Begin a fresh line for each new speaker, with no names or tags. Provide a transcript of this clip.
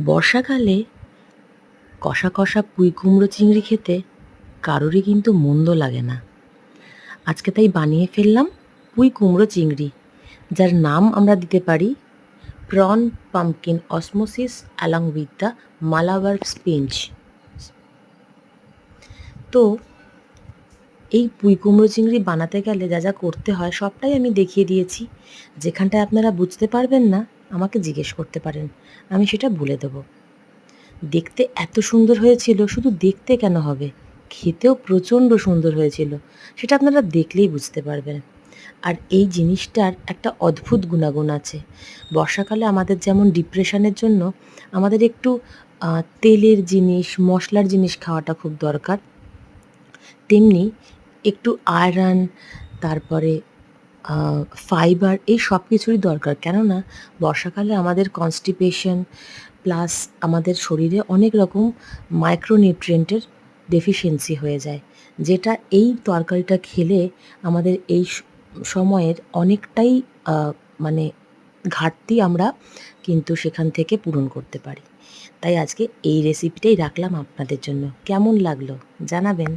বর্ষাকালে কষা কষা পুঁই কুমড়ো চিংড়ি খেতে কারোরই কিন্তু মন্দ লাগে না। আজকে তাই বানিয়ে ফেললাম পুঁই কুমড়ো চিংড়ি, যার নাম আমরা দিতে পারি prawn pumpkin osmosis along with the Malabar spinach. তো এই পুঁই কুমড়ো চিংড়ি বানাতে গেলে যা যা করতে হয় সবটাই আমি দেখিয়ে দিয়েছি। যেখানটায় আপনারা বুঝতে পারবেন না আমাকে জিজ্ঞেস করতে পারেন, আমি সেটা বলে দেবো। দেখতে এত সুন্দর হয়েছিল, শুধু দেখতে কেন হবে, খেতেও প্রচণ্ড সুন্দর হয়েছিল, সেটা আপনারা দেখলেই বুঝতে পারবেন। আর এই জিনিসটার একটা অদ্ভুত গুণাগুণ আছে। বর্ষাকালে আমাদের যেমন ডিপ্রেশনের জন্য আমাদের একটু তেলের জিনিস, মশলার জিনিস খাওয়াটা খুব দরকার, তেমনি একটু আয়রন, তারপরে ফাইবার, এই সব কিছুরই দরকার। কেননা বর্ষাকালে আমাদের কনস্টিপেশন প্লাস আমাদের শরীরে অনেক রকম মাইক্রোনিউট্রিয়েন্টের ডেফিসিয়েন্সি হয়ে যায়, যেটা এই তরকারিটা খেলে আমাদের এই সময়ের অনেকটাই মানে ঘাটতি আমরা কিন্তু সেখান থেকে পূরণ করতে পারি। তাই আজকে এই রেসিপিটাই রাখলাম আপনাদের জন্য। কেমন লাগলো জানাবেন।